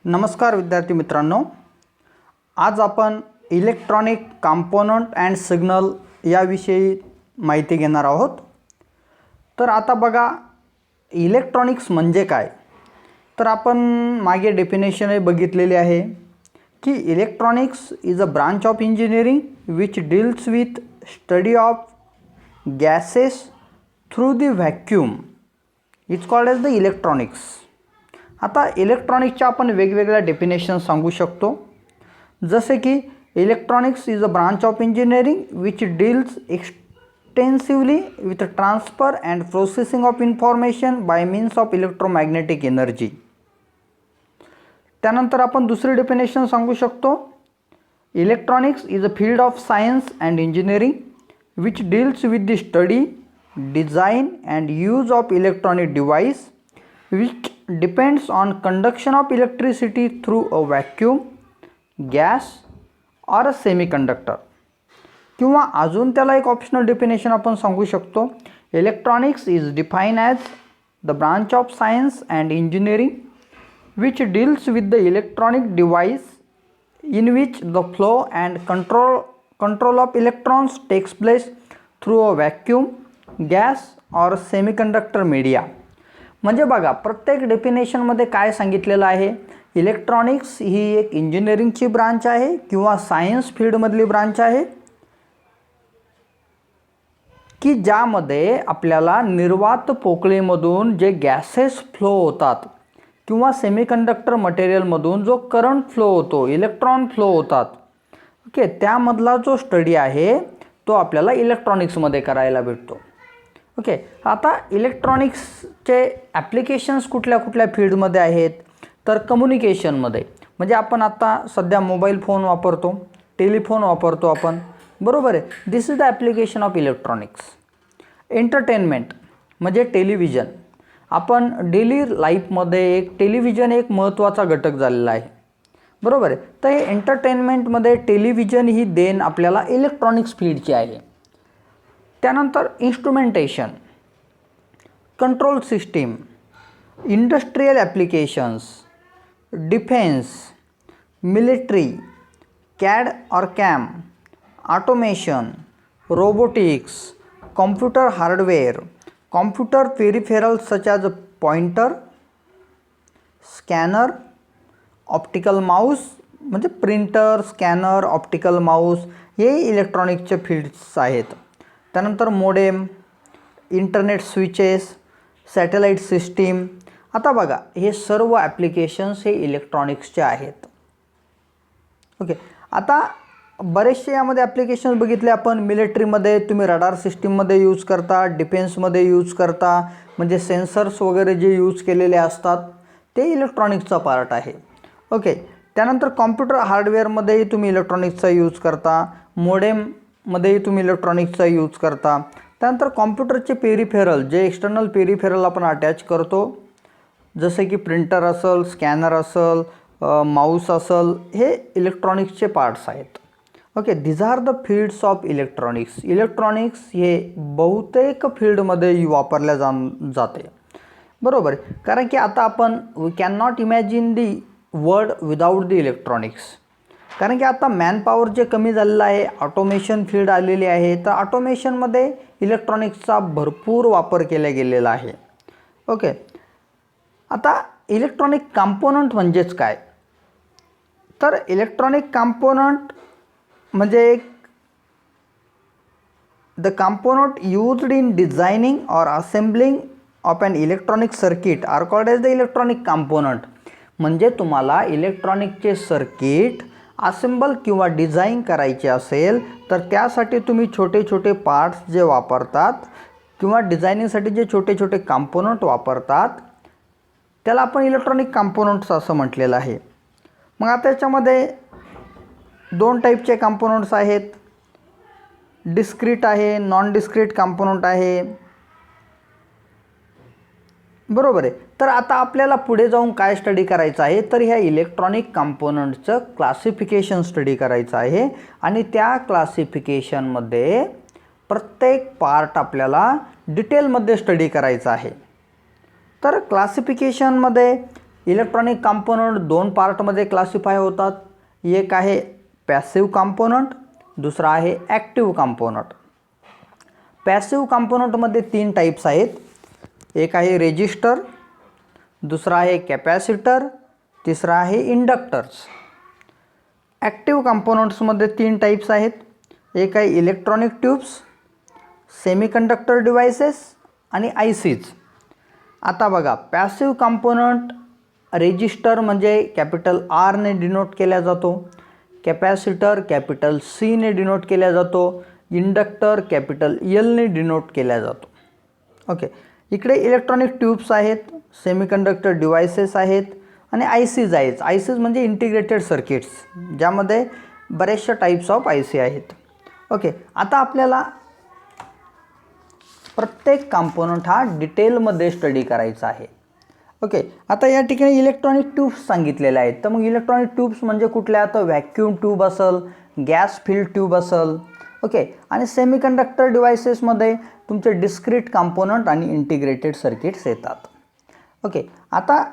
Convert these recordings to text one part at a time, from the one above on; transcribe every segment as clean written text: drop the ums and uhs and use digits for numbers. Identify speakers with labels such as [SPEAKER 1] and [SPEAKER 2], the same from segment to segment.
[SPEAKER 1] नमस्कार विद्यार्थी मित्रांनो, आज आपण इलेक्ट्रॉनिक कंपोनंट अँड सिग्नल याविषयी माहिती घेणार आहोत। तर आता बघा, इलेक्ट्रॉनिक्स म्हणजे काय, तर आपण मागे डेफिनेशन बघितलेली आहे की electronics is a branch of engineering which deals with study of gases through the vacuum it's called as the electronics. आता इलेक्ट्रॉनिक्सच्या आपण वेगवेगळ्या डेफिनेशन सांगू शकतो, जसे की electronics is a branch of engineering which deals extensively with transfer and processing of information by means of electromagnetic energy. त्यानंतर आपण दुसरी डेफिनेशन सांगू शकतो, electronics is a field of science and engineering which deals with the study, design and use of electronic device which depends on conduction of electricity through a vacuum, gas or a semiconductor। किंवा अजून त्याला एक optional definition आपण सांगू शकतो, electronics is defined as the branch of science and engineering which deals with the electronic device in which the flow and control of electrons takes place through a vacuum, gas और semiconductor media. म्हणजे बघा, प्रत्येक डेफिनेशनमध्ये काय सांगितलेलं आहे, electronics ही एक इंजिनिअरिंगची branch आहे किंवा सायन्स फील्डमधली ब्रांच आहे की ज्यामध्ये आपल्याला निर्वात पोकळीमधून जे गॅसेस फ्लो होतात किंवा सेमीकंडक्टर मटेरियलमधून जो करंट फ्लो होतो, इलेक्ट्रॉन फ्लो होतात, ओके, त्यामधला जो स्टडी आहे तो आपल्याला इलेक्ट्रॉनिक्समध्ये करायला भेटतो। ओके, आता इलेक्ट्रॉनिक्सचे ॲप्लिकेशन्स कुठल्या कुठल्या फील्डमध्ये आहेत, तर कम्युनिकेशनमध्ये, म्हणजे आपण आता सध्या मोबाईल फोन वापरतो, टेलिफोन वापरतो आपण, बरोबर आहे, this is the application of electronics. Entertainment म्हणजे टेलिव्हिजन, आपण डेली लाईफमध्ये एक टेलिव्हिजन एक महत्त्वाचा घटक झालेला आहे, बरोबर आहे। तर हे एंटरटेनमेंटमध्ये टेलिव्हिजन ही देण आपल्याला इलेक्ट्रॉनिक्स फील्डची आहे। त्यानंतर instrumentation, control system, industrial applications, defence, military, CAD और CAM, automation, robotics, computer hardware, computer peripherals such as pointer, scanner, optical mouse, म्हणजे प्रिंटर, स्कॅनर, ऑप्टिकल माऊस हे इलेक्ट्रॉनिक्सचे फील्ड्स आहेत। त्यानंतर modem, internet switches, satellite system. आता बघा, हे सर्व ॲप्लिकेशन्स हे इलेक्ट्रॉनिक्सचे आहेत। ओके, आता बरेचसे यामध्ये ॲप्लिकेशन्स बघितले आपण। मिलिटरीमध्ये तुम्ही रडार सिस्टीममध्ये यूज करता, डिफेन्समध्ये यूज करता, म्हणजे सेन्सर्स वगैरे जे यूज केलेले असतात ते इलेक्ट्रॉनिक्सचा पार्ट आहे। ओके, त्यानंतर कॉम्प्युटर हार्डवेअरमध्येही तुम्ही इलेक्ट्रॉनिक्सचा यूज करता, मोडेममध्येही तुम्ही इलेक्ट्रॉनिक्सचा यूज करता। त्यानंतर कॉम्प्युटरचे पेरिफेरल, जे एक्सटर्नल पेरिफेरल आपण अटॅच करतो, जसे की प्रिंटर असेल, स्कॅनर असेल, माऊस असेल, हे इलेक्ट्रॉनिक्सचे पार्ट्स आहेत। Okay, these are the fields of electronics. Electronics हे बहुतेक फील्डमध्ये वापरल्या जाते, बरोबर, कारण की आता आपण we can not imagine the world without the electronics, कारण की आता मॅनपॉवर जे कमी झालेलं आहे, ऑटोमेशन फील्ड आलेली आहे, तर ऑटोमेशनमध्ये इलेक्ट्रॉनिक्सचा भरपूर वापर केला गेलेला आहे। ओके, आता इलेक्ट्रॉनिक कंपोनंट म्हणजेच काय, तर इलेक्ट्रॉनिक कंपोनंट म्हणजे एक the component used in designing और assembling of an electronic circuit are called as the electronic component. म्हणजे तुम्हाला इलेक्ट्रॉनिकचे सर्किट असेंबल किंवा डिझाईन करायचे असेल तर त्यासाठी तुम्ही छोटे छोटे पार्ट्स जे वापरतात किंवा डिझायनिंगसाठी जे छोटे छोटे कंपोनंट वापरतात त्याला आपण इलेक्ट्रॉनिक कंपोनंट्स असं म्हटलेलं आहे। मग आता याच्यामध्ये दोन टाईपचे कंपोनंट्स आहेत, डिस्क्रीट आहे, नॉन डिस्क्रीट कंपोनंट आहे, बरोबर आहे। तर आता आपल्याला पुढे जाऊन काय स्टडी करायचं आहे, तर ह्या इलेक्ट्रॉनिक कंपोनंटचं क्लासिफिकेशन स्टडी करायचं आहे आणि त्या क्लासिफिकेशनमध्ये प्रत्येक पार्ट आपल्याला डिटेलमध्ये स्टडी करायचा आहे। तर क्लासिफिकेशनमध्ये इलेक्ट्रॉनिक कंपोनंट दोन पार्टमध्ये क्लासिफाय होतात. एक आहे पॅसिव्ह कंपोनंट, दुसरा आहे ॲक्टिव्ह कंपोनंट. पॅसिव्ह कंपोनंटमध्ये तीन टाईप्स आहेत. एक आहे रेजिस्टर, दुसरा आहे कॅपॅसिटर, तिसरा आहे इंडक्टर्स. ॲक्टिव्ह कंपोनंट्समध्ये तीन टाईप्स आहेत. एक आहे इलेक्ट्रॉनिक ट्यूब्स, सेमीकंडक्टर डिव्हायसेस आणि ICs. आता बघा, पॅसिव्ह कंपोनंट रेजिस्टर म्हणजे कॅपिटल R ने डिनोट केला जातो, कॅपॅसिटर कॅपिटल C ने डिनोट केला जातो, इंडक्टर कॅपिटल L ने डिनोट केला जातो. ओके, इकडे इलेक्ट्रॉनिक ट्यूब्स आहेत, सेमीकंडक्टर डिव्हायसेस आहेत आणि ICs आहेत. ICs म्हणजे इंटिग्रेटेड सर्किट्स, ज्यामध्ये बरेचशा टाईप्स ऑफ IC आहेत. ओके, आता आपल्याला प्रत्येक कंपोनंट हा डिटेलमध्ये स्टडी करायचा आहे. ओके, आता या ठिकाणी इलेक्ट्रॉनिक ट्यूब्स सांगितलेले आहेत. तर मग इलेक्ट्रॉनिक ट्यूब्स म्हणजे कुठल्या? तर व्हॅक्यूम ट्यूब असेल, गॅस फिल्ड ट्यूब असेल. ओके, आणि सेमीकंडक्टर डिव्हायसेसमध्ये तुमचे डिस्क्रीट कंपोनंट आणि इंटिग्रेटेड सर्किट्स येतात. ओके, आता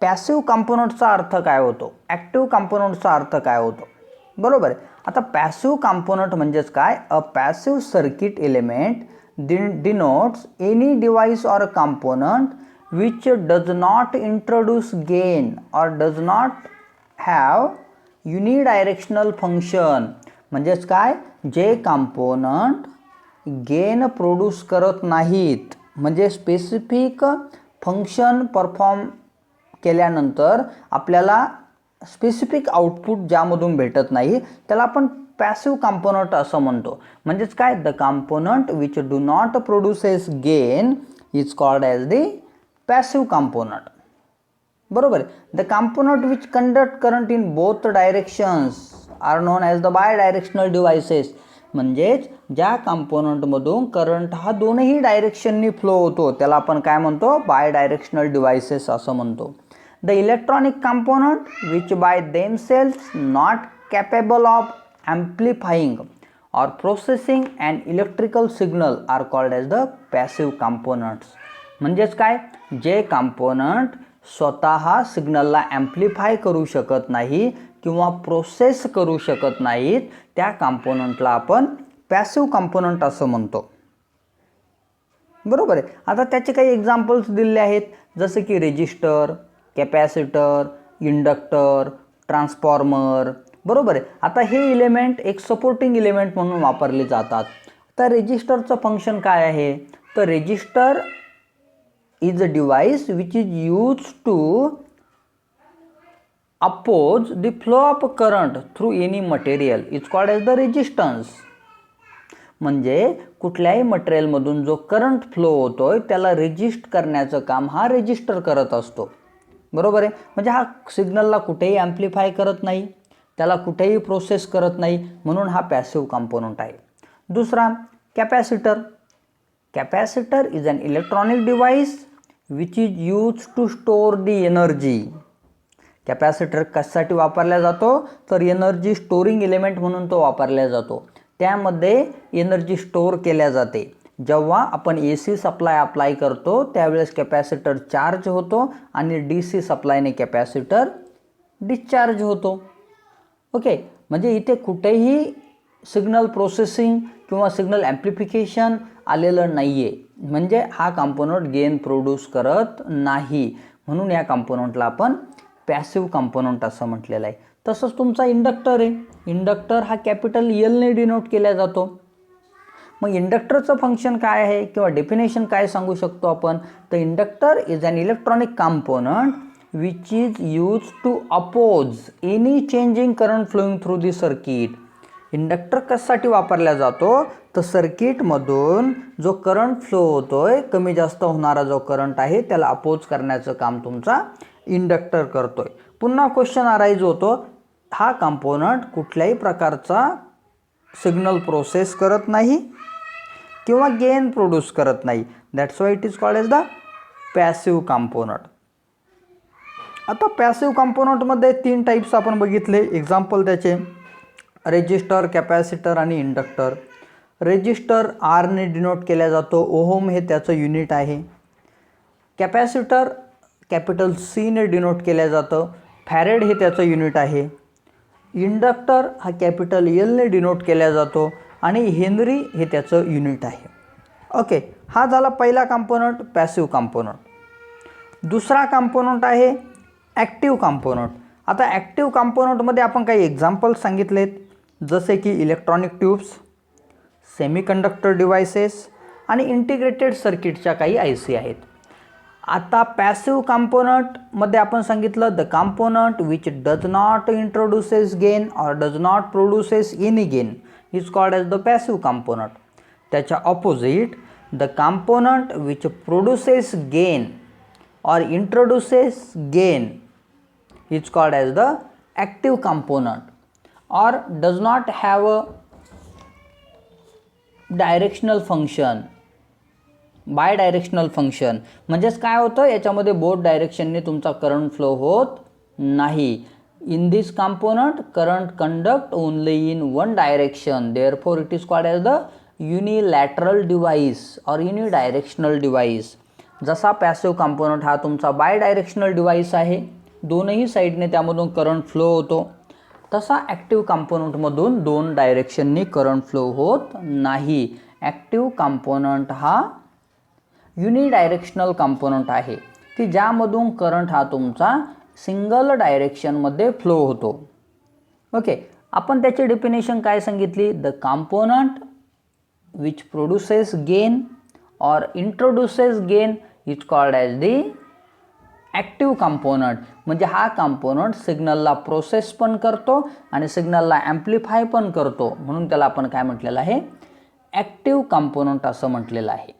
[SPEAKER 1] पॅसिव्ह कंपोनंटचा अर्थ काय होतो, ॲक्टिव्ह कंपोनंटचा अर्थ काय होतो, बरोबर आहे. आता पॅसिव्ह कंपोनंट म्हणजेच काय? A passive circuit element denotes any device or component which does not introduce gain or does not have unidirectional function. म्हणजेच काय? जे कंपोनंट गेन प्रोड्यूस करत नाहीत, म्हणजे स्पेसिफिक फंक्शन परफॉर्म केल्यानंतर आपल्याला स्पेसिफिक आउटपुट ज्यामधून भेटत नाही त्याला आपण पॅसिव्ह कंपोनंट असं म्हणतो. म्हणजेच काय? The component which do not produces gain is called as the passive component. बरोबर आहे. The component which conduct current in both directions are known as the bidirectional devices. म्हणजेच ज्या कंपोनंटमधून करंट हा दोनही डायरेक्शननी फ्लो होतो त्याला आपण काय म्हणतो? बाय डायरेक्शनल डिव्हायसेस असं म्हणतो. The electronic component which bye themselves not capable of amplifying or processing an electrical signal are called as the passive components. म्हणजेच काय? जे कंपोनंट स्वतः सिग्नलला ॲम्प्लिफाय करू शकत नाही किंवा प्रोसेस करू शकत नाहीत त्या कंपोनंटला आपण पॅसिव्ह कंपोनंट असं म्हणतो. बरोबर आहे. आता त्याचे काही एक्झाम्पल्स दिलेले आहेत, जसं की रेजिस्टर, कॅपॅसिटर, इंडक्टर, ट्रान्सफॉर्मर. बरोबर आहे. आता हे इलेमेंट एक सपोर्टिंग इलेमेंट म्हणून वापरले जातात. तर रेजिस्टरचं फंक्शन काय आहे? तर resistor is a device which is use to oppose the flow of current through any material is called as the resistance. म्हणजे कुठल्याही मटेरियलमधून जो करंट फ्लो होतोय त्याला रेजिस्ट करण्याचं काम हा रेजिस्टर करत असतो. बरोबर आहे. म्हणजे हा सिग्नलला कुठेही ॲम्प्लिफाय करत नाही, त्याला कुठेही प्रोसेस करत नाही, म्हणून हा पॅसिव्ह कंपोनंट आहे. दुसरा capacitor. Capacitor is an electronic device which is use to store the energy. Capacitor कशासाठी वापरला जातो? तर एनर्जी स्टोरिंग एलिमेंट म्हणून तो वापरला जातो. त्यामध्ये एनर्जी स्टोअर केल्या जाते. जेव्हा आपण AC सप्लाय अप्लाय करतो त्यावेळेस कॅपॅसिटर चार्ज होतो आणि DC सप्लायने कॅपॅसिटर डिस्चार्ज होतो. ओके, म्हणजे इथे कुठेही सिग्नल प्रोसेसिंग किंवा सिग्नल ॲम्प्लिफिकेशन आलेलं नाही आहे, म्हणजे हा कंपोनंट गेन प्रोड्यूस करत नाही, म्हणून या कंपोनंटला आपण पॅसिव्ह कंपोनंट असं म्हटलेलं आहे. तसंच तुमचा इंडक्टर आहे. इंडक्टर हा कॅपिटल L ने डिनोट केला जातो. मग इंडक्टरचं फंक्शन काय आहे किंवा डेफिनेशन काय सांगू शकतो आपण? तर inductor is an electronic component which is used to oppose any changing current flowing through the circuit. Inductor कशासाठी वापरला जातो? तर सर्किटमधून जो करंट फ्लो होतोय, कमी जास्त होणारा जो करंट आहे त्याला अपोज करण्याचं काम तुमचा इंडक्टर करतोय. पुन्हा क्वेश्चन अराईज होतो, हा कंपोनंट कुठल्याही प्रकारचा सिग्नल प्रोसेस करत नाही किंवा गेन प्रोड्यूस करत नाही. That's why it is called as the passive component. आता पॅसिव्ह कंपोनंटमध्ये तीन टाईप्स आपण बघितले. एक्झाम्पल त्याचे रेजिस्टर, कॅपॅसिटर आणि इंडक्टर. रेजिस्टर R ने डिनोट केला जातो. ओहम हे त्याचं युनिट आहे. कॅपॅसिटर कॅपिटल सीने डिनोट केलं जातं. फॅरेड हे त्याचं युनिट आहे. इंडक्टर हा कॅपिटल एलने डिनोट केला जातो आणि हेनरी हे त्याचं युनिट आहे. ओके, हा झाला पहिला कंपोनंट, पॅसिव्ह कंपोनंट. दुसरा कंपोनंट आहे ॲक्टिव्ह कंपोनंट. आता ॲक्टिव्ह कंपोनंटमध्ये आपण काही एक्झाम्पल्स सांगितलेत, जसे की इलेक्ट्रॉनिक ट्यूब्स, सेमीकंडक्टर डिव्हायसेस आणि इंटिग्रेटेड सर्किटच्या काही IC आहेत. आता पॅसिव्ह कंपोनंटमध्ये आपण सांगितलं the component which does not introduces gain or does not produces any gain is called as the passive component. त्याच्या opposite the component which produces gain or introduces gain is called as the active component or does not have a directional function, bidirectional function. म्हणजेच काय होतं, याच्यामध्ये both डायरेक्शनने तुमचा current flow होत नाही. in this component current conduct only in one direction, therefore it is called as the unilateral device or unidirectional device. जसा passive component हा तुमचा बाय डायरेक्शनल डिव्हाइस आहे, दोनही साईडने त्यामधून करंट फ्लो होतो, तसा ॲक्टिव्ह कंपोनंटमधून दोन डायरेक्शननी करंट फ्लो होत नाही. ॲक्टिव्ह कंपोनंट हा युनिडायरेक्शनल कंपोनंट आहे की ज्यामधून करंट हा तुमचा सिंगल डायरेक्शनमध्ये फ्लो होतो. ओके, आपण त्याची डेफिनेशन काय सांगितली, the component which produces gain or introduces gain is called as the active component. म्हणजे हा कंपोनंट सिग्नलला प्रोसेस पण करतो आणि सिग्नलला ॲम्प्लिफाय पण करतो, म्हणून त्याला आपण काय म्हटलेलं आहे, ॲक्टिव्ह कंपोनंट असं म्हटलेलं आहे.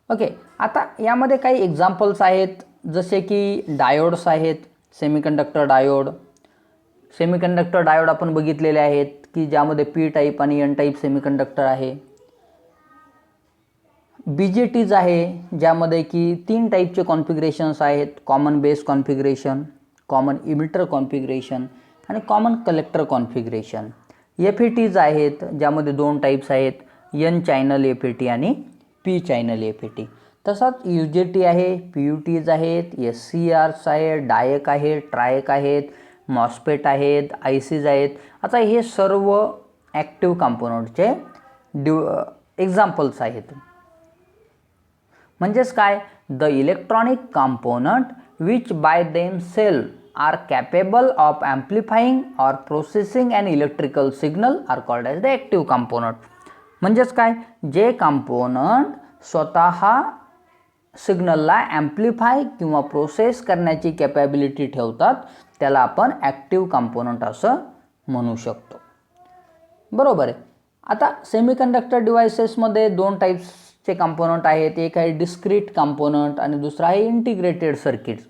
[SPEAKER 1] ओके, आता यामध्ये काही एक्झाम्पल्स आहेत, जसे की डायोड्स आहेत, सेमीकंडक्टर डायोड. सेमीकंडक्टर डायोड आपण बघितलेले आहेत की ज्यामध्ये P टाईप आणि N टाईप सेमीकंडक्टर आहे. BJTs आहे, ज्यामध्ये की 3 टाईपचे कॉन्फिगरेशन्स आहेत, common base configuration, common emitter configuration आणि कॉमन कलेक्टर कॉन्फिगरेशन. FETs आहेत, ज्यामध्ये 2 टाईप्स आहेत, N चॅनल FET आणि P चॅनल FET. तसाच UJT आहे, PUTs आहेत, SCRs आहेत, डायक आहेत, ट्रायक आहेत, मॉस्फेट आहेत, ICs आहेत. आता हे सर्व ॲक्टिव्ह कंपोनंटचे एक्झाम्पल्स आहेत. म्हणजेच काय, the electronic component which by themselves are capable of amplifying or processing and electrical signal are called as the active component. म्हणजेच काय, जे कंपोनंट स्वतः सिग्नलला ॲम्प्लिफाय किंवा प्रोसेस करण्याची कॅपॅबिलिटी ठेवतात, त्याला आपण ॲक्टिव्ह कंपोनंट असं म्हणू शकतो. बरोबर आहे. आता सेमीकंडक्टर डिव्हायसेसमध्ये 2 टाईप्सचे कंपोनंट आहेत, एक आहे डिस्क्रीट कंपोनंट आणि दुसरा आहे इंटिग्रेटेड सर्किट्स.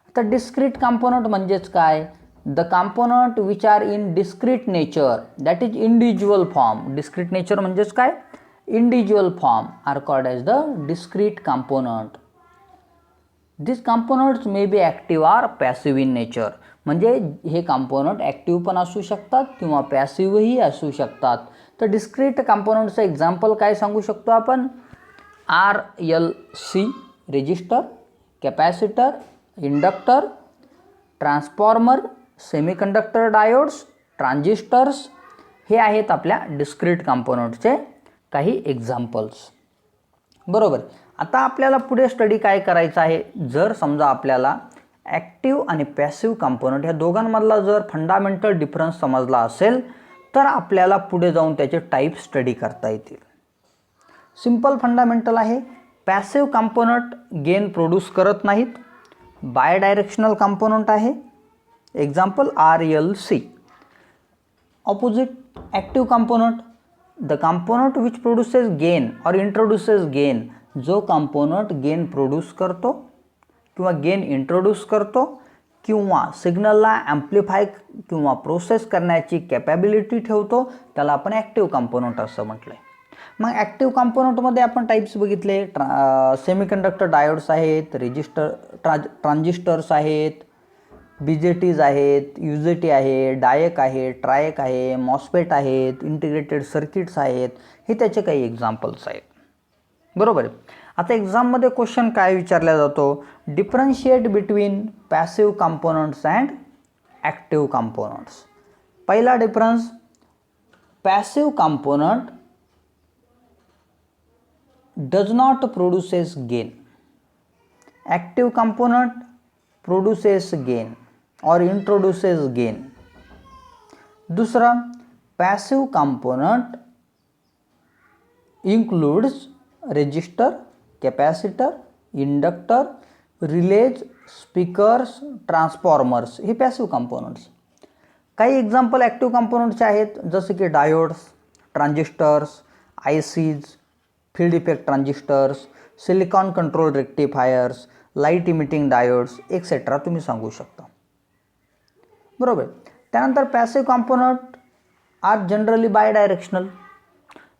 [SPEAKER 1] आता डिस्क्रीट कंपोनंट म्हणजेच काय, the component which are in discrete nature, that is individual form. Discrete nature म्हणजेच काय, individual form are called as the discrete component. These components may be active or passive in nature. म्हणजे हे component active पण असू शकतात किंवा पॅसिव्हही असू शकतात. तर डिस्क्रीट कंपोनंटचं एक्झाम्पल काय सांगू शकतो आपण, RLC resistor, capacitor, inductor, transformer, semiconductor diodes, transistors, हे आहेत आपल्या डिस्क्रीट कंपोनंटचे काही एक्झाम्पल्स. बरोबर. आता आपल्याला पुढे स्टडी काय करायचं आहे, जर समजा आपल्याला ॲक्टिव्ह आणि पॅसिव्ह कंपोनंट ह्या दोघांमधला जर फंडामेंटल डिफरन्स समजला असेल तर आपल्याला पुढे जाऊन त्याचे टाईप स्टडी करता येतील. सिंपल फंडामेंटल आहे, पॅसिव्ह कंपोनंट गेन प्रोड्यूस करत नाहीत, बाय डायरेक्शनल कंपोनंट आहे, example RLC. Opposite active component, the component which produces gain और इंट्रोड्यूसेस गेन, जो कंपोनंट गेन प्रोड्यूस करतो किंवा गेन इंट्रोड्यूस करतो किंवा सिग्नलला ॲम्प्लिफाय किंवा प्रोसेस करण्याची कॅपॅबिलिटी ठेवतो, त्याला आपण ॲक्टिव्ह कंपोनंट असं म्हटलं आहे. मग ॲक्टिव्ह कंपोनंटमध्ये आपण टाईप्स बघितले, सेमीकंडक्टर डायोड्स आहेत, ट्रान्झिस्टर्स आहेत, BJTs आहेत, UJT आहे, डायक आहे, ट्रायक आहे, मॉस्फेट आहेत, इंटिग्रेटेड सर्किट्स आहेत, हे त्याचे काही एक्झाम्पल्स आहेत. बरोबर आहे. आता एक्झाममध्ये क्वेश्चन काय विचारला जातो, differentiate between passive components and active components. पहिला difference, passive component does not produces gain, active component produces gain और इंट्रोड्यूसेस गेन. दूसरा, passive component includes resistor, capacitor, inductor, relays, speakers, transformers, हे पॅसिव्ह कंपोनंट्स. काही example active कंपोनंट्सचे आहेत, जसे की diodes, transistors, ICs, field effect transistors, silicon control rectifiers, light emitting diodes etcetera तुम्ही सांगू शकता. बरोबर. त्यानंतर passive component are generally bye directional,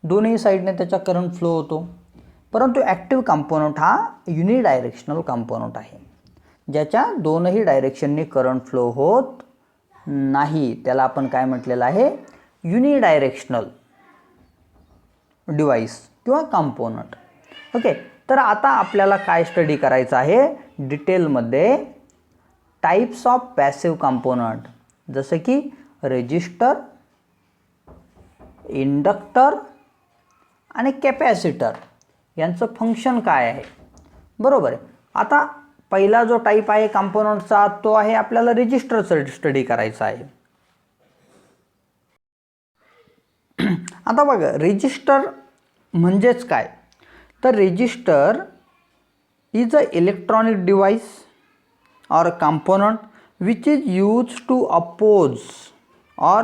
[SPEAKER 1] दोन्ही साईडने त्याचा करंट फ्लो होतो. परंतु ॲक्टिव्ह कंपोनंट हा युनिडायरेक्शनल कंपोनंट आहे, ज्याच्या दोनही डायरेक्शनने करंट फ्लो होत नाही. त्याला आपण काय म्हटलेलं आहे, युनिडायरेक्शनल डिव्हाइस किंवा कंपोनंट. ओके. तर आता आपल्याला काय स्टडी करायचं आहे डिटेलमध्ये, टाइप्स ऑफ पॅसिव्ह कंपोनंट, जसे की रेजिस्टर, इंडक्टर आणि कॅपॅसिटर यांचं फंक्शन काय आहे. बरोबर आहे. आता पहिला जो टाईप आहे कंपोनंटचा तो आहे आपल्याला रेजिस्टरचा स्टडी करायचा आहे. आता बघा रेजिस्टर म्हणजेच काय, तर resistor is a electronic device or component which is used to oppose or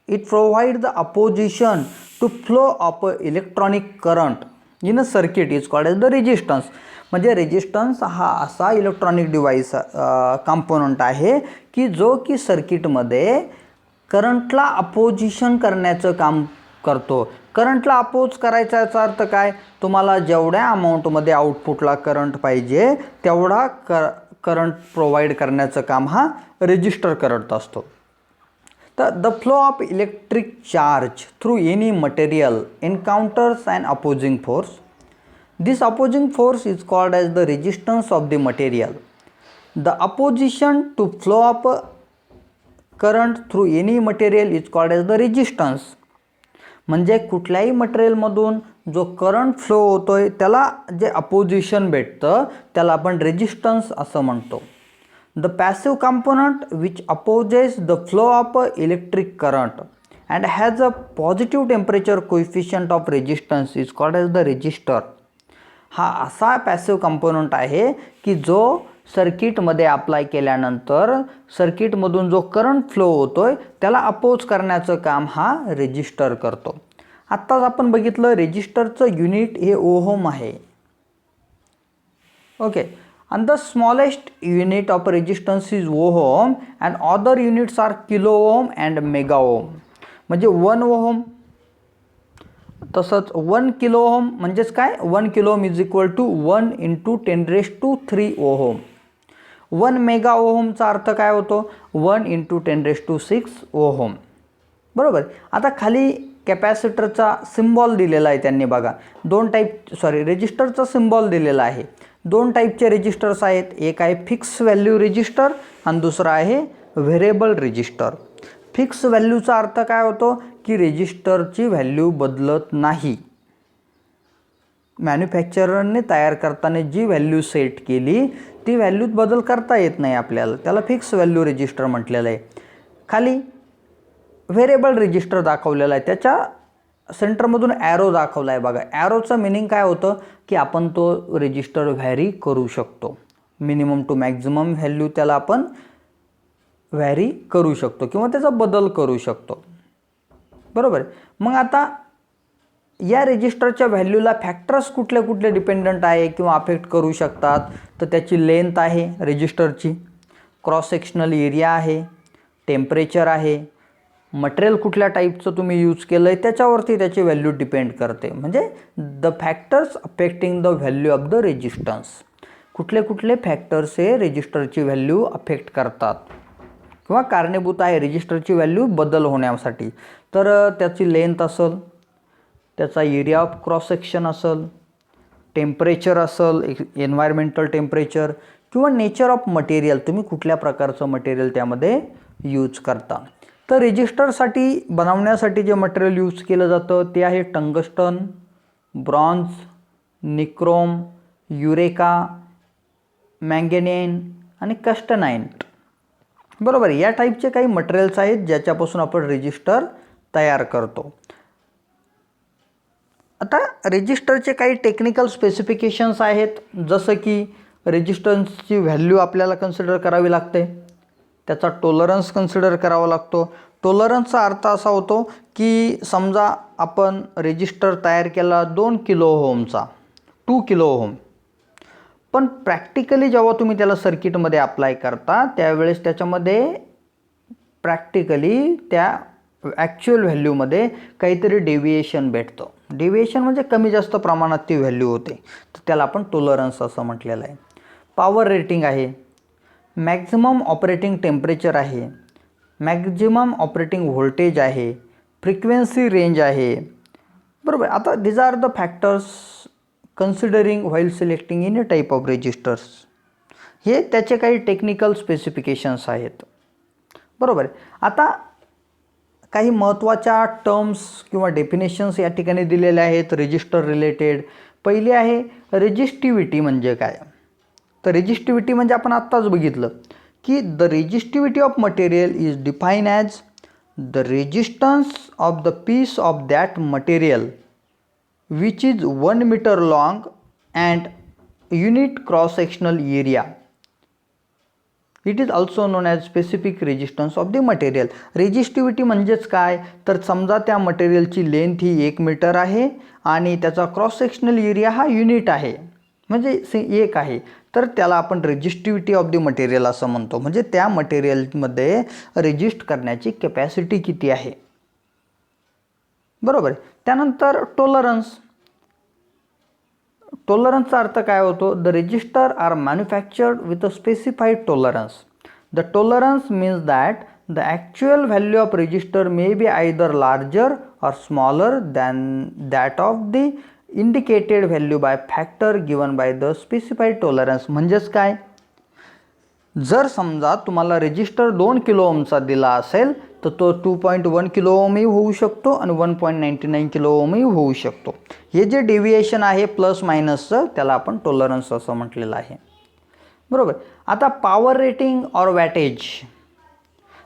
[SPEAKER 1] it provides the opposition to flow of electronic current in a circuit is called as the resistance. म्हणजे resistance हा असा electronic device component आहे की जो की सर्किटमध्ये करंटला opposition करण्याचं काम करतो. करंटला अपोज करायचा याचा अर्थ काय, तुम्हाला जेवढ्या अमाऊंटमध्ये आउटपुटला करंट पाहिजे तेवढा करंट प्रोव्हाइड करण्याचं काम हा रेजिस्टर करत असतो. तर the flow of electric charge through any material encounters and opposing force. This opposing force is called as the resistance of the material. The opposition to flow of current through any material is called as the resistance. म्हणजे कुठल्याही मटेरियलमधून जो current flow होतोय त्याला जे opposition भेटतं त्याला आपण resistance असं म्हणतो. The passive component which opposes the flow of electric current and has a positive temperature coefficient of resistance is called as the resistor. हा असा पॅसिव्ह कंपोनंट आहे की जो सर्किटमध्ये अप्लाय केल्यानंतर सर्किटमधून जो करंट फ्लो होतोय त्याला अपोज करण्याचं काम हा रेजिस्टर करतो. आत्ताच आपण बघितलं रेजिस्टरचं युनिट हे ओहम आहे. Okay. and the smallest unit of resistance is ohm and other units are kilo ohm and mega ohm. म्हणजे 1 ओहम, तसंच 1 किलो ओहम म्हणजेच काय, 1 kilo ohm is equal to 1 × 10⁻³ ohm. 1 mega ओहमचा अर्थ काय होतो, 1 × 10⁶ ओहम. बरोबर. आता खाली कॅपॅसिटरचा सिम्बॉल दिलेला आहे त्यांनी बघा, रेजिस्टरचा सिम्बॉल दिलेला आहे. 2 टाईपचे रेजिस्टर्स आहेत, एक आहे फिक्स व्हॅल्यू रेजिस्टर आणि दुसरा आहे व्हेरिएबल रेजिस्टर. फिक्स व्हॅल्यूचा अर्थ काय होतो की रेजिस्टरची व्हॅल्यू बदलत नाही. मॅन्युफॅक्चररने तयार करताना जी व्हॅल्यू सेट केली ती व्हॅल्यूत बदल करता येत नाही आपल्याला, त्याला फिक्स व्हॅल्यू रेजिस्टर म्हटलेलं आहे. खाली व्हेरिएबल रेजिस्टर दाखवलेला आहे, त्याच्या सेंटरमधून ॲरो दाखवला आहे बघा. ॲरोचं मिनिंग काय होतं की आपण तो रेजिस्टर व्हॅरी करू शकतो, मिनिमम टू मॅक्झिमम व्हॅल्यू त्याला आपण व्हॅरी करू शकतो किंवा त्याचा बदल करू शकतो. बरोबर. मग आता या रेजिस्टरच्या व्हॅल्यूला फॅक्टर्स कुठले कुठले डिपेंडंट आहे किंवा अफेक्ट करू शकतात, तर त्याची लेंथ आहे रेजिस्टरची, क्रॉस सेक्शनल एरिया आहे, टेम्परेचर आहे, मटेरियल कुठल्या टाईपचं तुम्ही यूज केलं आहे त्याच्यावरती त्याची व्हॅल्यू डिपेंड करते. म्हणजे the factors affecting the value of the resistance, कुठले कुठले फॅक्टर्स हे रेजिस्टरची व्हॅल्यू अफेक्ट करतात किंवा कारणीभूत आहे रेजिस्टरची व्हॅल्यू बदल होण्यासाठी. तर त्याची लेंथ असेल, त्याचा एरिया ऑफ क्रॉस सेक्शन असेल, टेम्परेचर असेल, एन्व्हायरमेंटल टेम्परेचर, किंवा नेचर ऑफ मटेरियल, तुम्ही कुठल्या प्रकारचं मटेरियल त्यामध्ये यूज करता. तर रेजिस्टरसाठी बनवण्यासाठी जे मटेरियल यूज केलं जातं ते आहे टंगस्टन, ब्रॉन्झ, निक्रोम, युरेका, मॅंगेनीन आणि कस्टनाइट. बरोबर, या टाईपचे काही मटेरियल्स आहेत ज्याच्यापासून आपण रेजिस्टर तयार करतो. आता रेजिस्टरचे काही टेक्निकल स्पेसिफिकेशन्स आहेत, जसं की रेजिस्टन्सची व्हॅल्यू आपल्याला कन्सिडर करावी लागते, त्याचा टॉलरन्स कन्सिडर करावा लागतो. टॉलरन्सचा अर्थ असा होतो की समजा आपण रेजिस्टर तयार केला 2 किलो ओहमचा, 2 किलो ओहम, पण प्रॅक्टिकली जेव्हा तुम्ही त्याला सर्किटमध्ये अप्लाय करता त्यावेळेस त्याच्यामध्ये प्रॅक्टिकली त्या ॲक्च्युअल व्हॅल्यूमध्ये काहीतरी डेव्हिएशन भेटतं. डेव्हिएशन म्हणजे कमी जास्त प्रमाणात ती व्हॅल्यू होते, तर त्याला आपण टॉलरन्स असं म्हटलेलं आहे. पॉवर रेटिंग आहे, मॅक्झिमम ऑपरेटिंग टेम्परेचर आहे, मॅक्झिमम ऑपरेटिंग व्होल्टेज आहे, फ्रिक्वेन्सी रेंज आहे. बरोबर, आता these are the factors considering while selecting in a type of resistors. हे त्याचे काही टेक्निकल स्पेसिफिकेशन्स आहेत. बरोबर, आता काही महत्त्वाच्या टर्म्स किंवा डेफिनेशन्स या ठिकाणी दिलेल्या आहेत रेजिस्टर रिलेटेड. पहिली आहे रेजिस्टिव्हिटी म्हणजे काय. तर रेजिस्टिव्हिटी म्हणजे आपण आत्ताच बघितलं की the resistivity of material is define as the resistance of the piece of that material which is 1 meter long and unit cross sectional area. It is also known as specific resistance of the material. Resistivity म्हणजेच काय, तर समजा त्या मटेरियलची length ही 1 metre आहे आणि त्याचा cross sectional area हा युनिट आहे, म्हणजे 1 आहे, तर त्याला आपण रेजिस्टिव्हिटी ऑफ द मटेरियल असं म्हणतो. म्हणजे त्या मटेरियलमध्ये रेजिस्ट करण्याची कॅपॅसिटी किती आहे. बरोबर, त्यानंतर टॉलरन्स. टॉलरन्सचा अर्थ काय होतो, the resistor are manufactured with a specified tolerance. The tolerance means that the actual value of resistor may be either larger or smaller than that of the indicated value by factor given by the specified tolerance. म्हणजेच काय, जर समजा तुम्हाला resistor 2 kilo ओहमचा दिला असेल तर तो 2.1 किलो ओहमही होऊ शकतो आणि 1.99 किलो ओहमही होऊ शकतो. हे जे डेव्हिएशन आहे प्लस मायनसचं त्याला आपण टॉलरन्स असं म्हटलेलं आहे. बरोबर, आता power rating or wattage.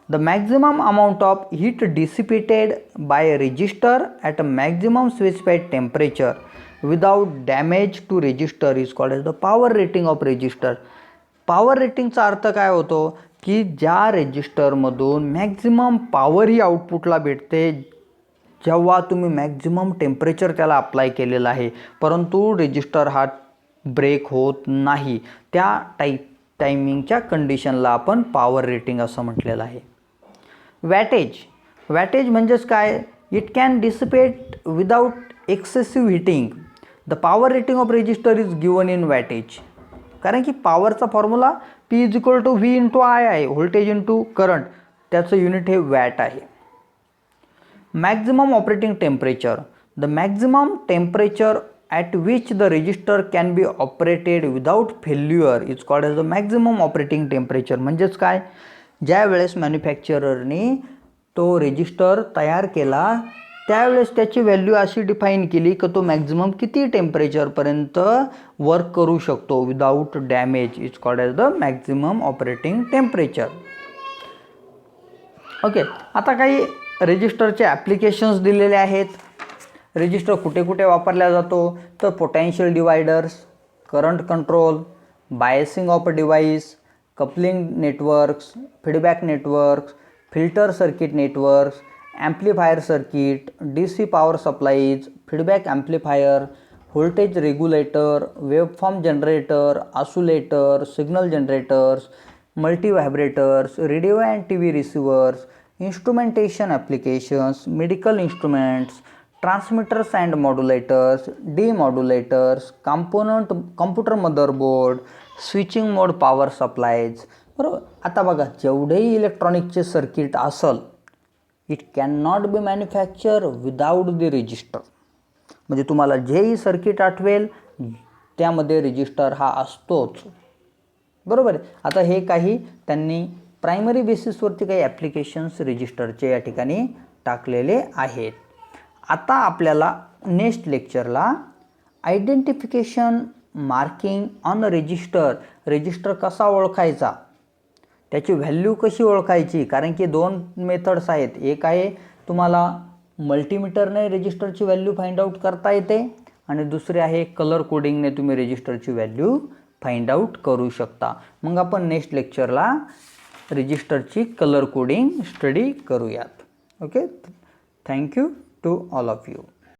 [SPEAKER 1] The maximum amount of heat dissipated by a resistor at a maximum specified temperature without damage to resistor is called as the power rating of resistor. Power रेटिंगचा अर्थ काय होतो की ज्या रेजिस्टरमधून maximum power ही आउटपुटला भेटते जेव्हा तुम्ही मॅक्झिमम टेम्परेचर त्याला अप्लाय केलेलं आहे, परंतु रेजिस्टर हा ब्रेक होत नाही, त्या टायमिंगच्या कंडिशनला आपण पॉवर रेटिंग असं म्हटलेलं आहे. वॅटेज. वॅटेज म्हणजेच काय, it can dissipate without excessive heating. The power rating of resistor is given in wattage. कारण की पॉवरचा formula P is equal to V into I आहे, व्होल्टेज इंटू करंट, त्याचं युनिट हे वॅट आहे. Maximum operating temperature. The maximum temperature at which the resistor can be operated without failure is called as the maximum operating temperature. म्हणजेच काय, ज्या वेळेस मॅन्युफॅक्चररनी तो resistor तयार केला त्यावेळेस त्याची व्हॅल्यू अशी डिफाईन केली की तो मॅक्झिमम किती टेम्परेचरपर्यंत वर्क करू शकतो without damage is called as the maximum operating temperature. Okay, आता काही रेजिस्टरचे ॲप्लिकेशन्स दिलेले आहेत. रेजिस्टर कुठे कुठे वापरला जातो, तर potential dividers, current control, biasing of device, coupling networks, feedback networks, filter circuit networks, amplifier circuit, DC power supplies, feedback amplifier, voltage regulator, waveform generator, oscillator, signal generators, multivibrators, radio and TV receivers, instrumentation applications, medical instruments, transmitters and modulators, demodulators, computer motherboard, switching mode power supplies. बरोबर, आता बघा जेवढेही इलेक्ट्रॉनिकचे circuit असेल it can not be manufacture without the resistor. म्हणजे तुम्हाला जेही circuit आठवेल त्यामध्ये रजिस्टर हा असतोच, बरोबर आहे. आता हे काही त्यांनी प्रायमरी बेसिसवरती काही ॲप्लिकेशन्स रजिस्टरचे या ठिकाणी टाकलेले आहेत. आता आपल्याला नेक्स्ट लेक्चरला आयडेंटिफिकेशन मार्किंग ऑन रजिस्टर कसा ओळखायचा, त्याची व्हॅल्यू कशी ओळखायची, कारण की दोन मेथड्स आहेत. एक आहे तुम्हाला मल्टीमीटरने रजिस्टरची व्हॅल्यू फाइंड आउट करता येते आणि दुसरे आहे कलर कोडिंगने तुम्ही रजिस्टरची व्हॅल्यू फाइंड आउट करू शकता. मग आपण नेक्स्ट लेक्चरला रजिस्टरची कलर कोडिंग स्टडी करूयात. Okay, thank you to all of you.